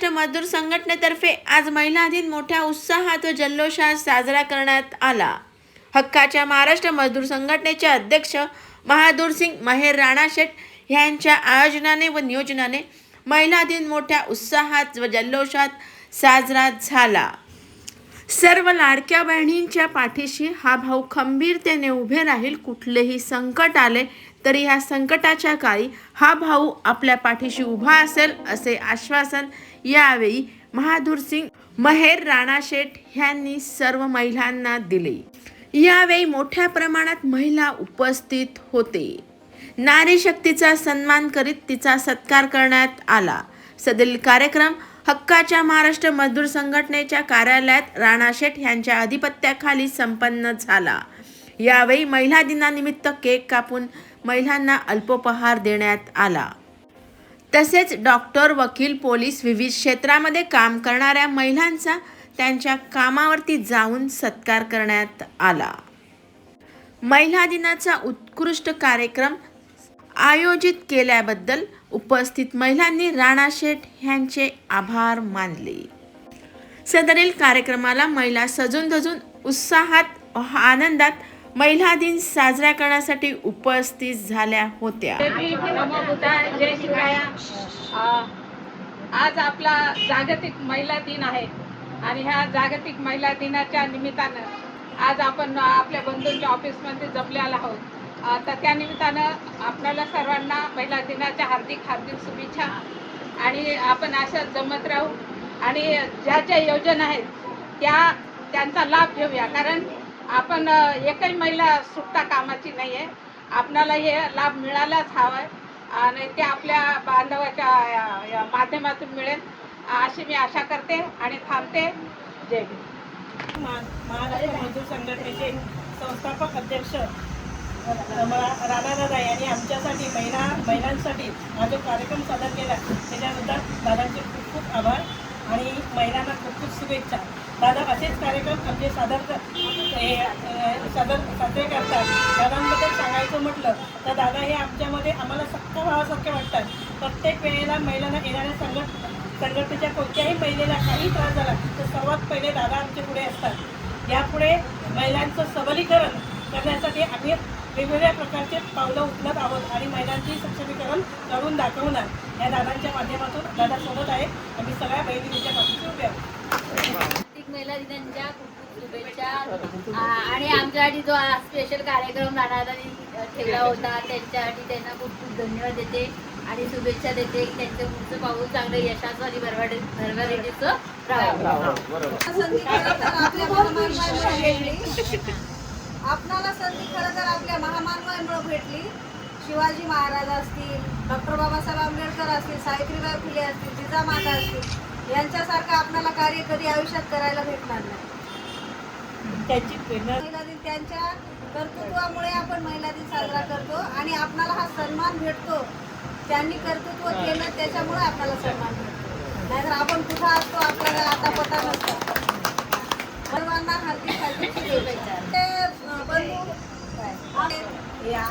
महाराष्ट्र मजदूर संघटनेतर्फे आज महिला दिन मोठ्या उत्साहात व जल्लोषात साजरा करण्यात आला। हक्काच्या महाराष्ट्र मजदूर संघटनेचे अध्यक्ष बहादूरसिंग महेर राणाशेठ यांच्या आयोजनाने व नियोजनाने महिला दिन मोठ्या उत्साहात व जल्लोषात साजरा झाला। सर्व लाडक्या बहिणींच्या पाठीशी हा भाऊ खंबीरतेने उभे राहील। कुठलेही संकट आले तरी ह्या संकटाच्या काळी हा भाऊ आपल्या पाठीशी उभा असेल असे आश्वासन यावेळी बहादूरसिंग महेर राणाशेठ यांनी सर्व महिलांना दिले। यावेळी मोठ्या प्रमाणात महिला उपस्थित होते। नारी शक्तीचा सन्मान करीत तिचा सत्कार करण्यात आला। सदरील कार्यक्रम हक्काच्या महाराष्ट्र मजदूर संघटनेच्या कार्यालयात राणाशेठ यांच्या अधिपत्याखाली संपन्न झाला। यावेळी महिला दिनानिमित्त केक कापून महिलांना अल्पोपहार देण्यात आला। तसेच डॉक्टर, वकील, पोलीस विविध क्षेत्रामध्ये काम करणाऱ्या महिलांचा त्यांच्या कामावरती जाऊन सत्कार करण्यात आला। महिला दिनाचा उत्कृष्ट कार्यक्रम आयोजित केल्याबद्दल उपस्थित महिलांनी राणाशेठ यांचे आभार मानले। सदरील कार्यक्रमाला महिला सजून धजून उत्साहात आनंदात महिला दिन साजरा करण्यासाठी उपस्थित झाल्या होत्या। आज आपला जागतिक महिला दिन आहे आणि ह्या जागतिक महिला दिनाच्या निमित्तानं आज आपण आपल्या बंधूंच्या ऑफिसमध्ये जमलेला आहोत। तर त्या निमित्तानं आपल्याला सर्वांना महिला दिनाच्या हार्दिक शुभेच्छा। आणि आपण असं जमत राहू आणि ज्या ज्या योजना आहेत त्यांचा लाभ घेऊया, कारण आपण एकही महिला सुटता कामाची नाही आहे। आपल्याला हे लाभ मिळालाच हवा आहे आणि ते आपल्या बांधवाच्या माध्यमातून मिळेल अशी मी आशा करते आणि थांबते। जय भीम। महाराष्ट्र मजदूर संघटनेचे संस्थापक अध्यक्ष राणा यांनी आमच्यासाठी महिलांसाठी हा जो कार्यक्रम सादर केला त्याच्याबद्दल दादांचे खूप खूप आभार आणि महिलांना खूप खूप शुभेच्छा। दादा असेच कार्यक्रम आमचे साजरे करतात। दादांबद्दल सांगायचं म्हटलं तर दादा हे आमच्यामध्ये आम्हाला सख्खा भावासारखे वाटतात। प्रत्येक वेळेला महिलांना येणाऱ्या संघटनेच्या कोणत्याही महिलेला काही त्रास झाला तर सर्वात पहिले दादा आमच्या पुढे असतात। यापुढे महिलांचं सबलीकरण करण्यासाठी आम्ही वेगवेगळ्या प्रकारचे पावलं उचलत आहोत आणि महिलांची सक्षमीकरण करून दाखवणार या दादांच्या माध्यमातून दादा सोबत आहे। आम्ही सगळ्या बहिणींच्या पाठीशी उभे आहोत। जागतिक महिला दिनाच्या खूप शुभेच्छा आणि आमच्यासाठी जो स्पेशल कार्यक्रम राणादानी ठेवला होता त्यांच्यासाठी त्यांना खूप खूप धन्यवाद देते आणि शुभेच्छा देते की त्यांचं पुढचं पाऊल चांगलं यशाचं आणि भरभराटीचं आपणाला संधी खरं तर आपल्या महामानवांमुळे भेटली। शिवाजी महाराज असतील, डॉक्टर बाबासाहेब आंबेडकर असतील, सावित्रीबाई फुले असतील, जिजामाता असतील, यांच्यासारखं आपल्याला कार्य कधी आयुष्यात करायला भेटणार नाही। त्यांची प्रेरणा त्यांच्या कर्तृत्वामुळे आपण महिला दिन साजरा करतो आणि आपल्याला हा सन्मान भेटतो। त्यांनी कर्तृत्व केलं त्याच्यामुळे आपल्याला सन्मान भेटतो, नाहीतर आपण कुठं असतो आपल्याला आता पता नसतो। सर्वांना हार्दिक शुभेच्छा।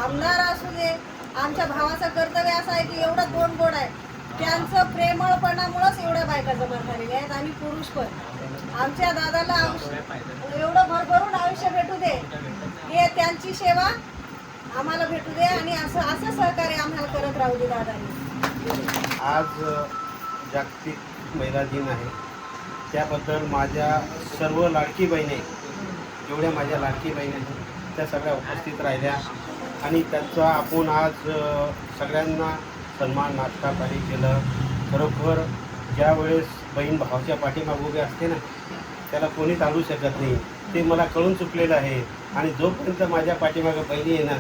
आमदार असू दे, आमच्या भावाचं कर्तव्य असं आहे की एवढं दोन गोड आहे, त्यांचं प्रेमळपणामुळेच एवढ्या बायका जमा झालेल्या आहेत आणि पुरुष पण। आमच्या दादाला एवढं भरभरून आयुष्य भेटू दे, हे त्यांची सेवा आम्हाला भेटू दे आणि असं सहकार्य आम्हाला करत राहू दे दादांनी। आज जागतिक महिला दिन आहे, त्याबद्दल माझ्या सर्व लाडकी बहिणी, जेवढ्या माझ्या लाडकी बहिणी आहेत त्या सगळ्या उपस्थित राहिल्या आणि त्यांचा आपण आज सगळ्यांना सन्मान नाश्ता पाणी केलं। खरोखर ज्या वेळेस बहीण भावाच्या पाठीमागे उभी असते ना त्याला कोणी टाळू शकत नाही, ते मला कळून चुकलेलं आहे। आणि जोपर्यंत माझ्या पाठीमागे बहिणी आहे ना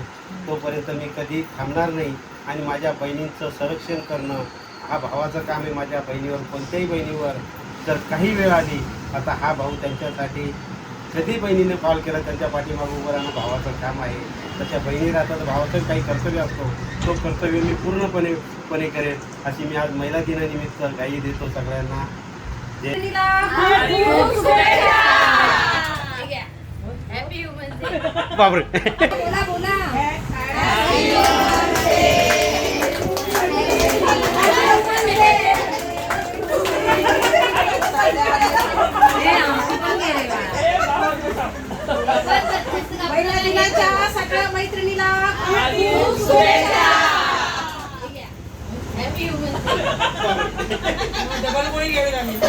तोपर्यंत मी कधी थांबणार नाही आणि माझ्या बहिणींचं संरक्षण करणं हा भावाचं काम आहे। माझ्या बहिणीवर, कोणत्याही बहिणीवर जर काही वेळ आली, आता हा भाऊ त्यांच्यासाठी कधी बहिणीने कॉल केला त्यांच्या पाठीमागे उभं राहणं भावाचं काम आहे। तशा बहिणी राहतात, भावाचं काही कर्तव्य असतो तो कर्तव्य मी पूर्णपणे करेन अशी मी आज महिला दिनानिमित्त गाई देतो सगळ्यांना। बापरे हॅपी वुमन्स डबल पोळी घेऊन आम्ही डे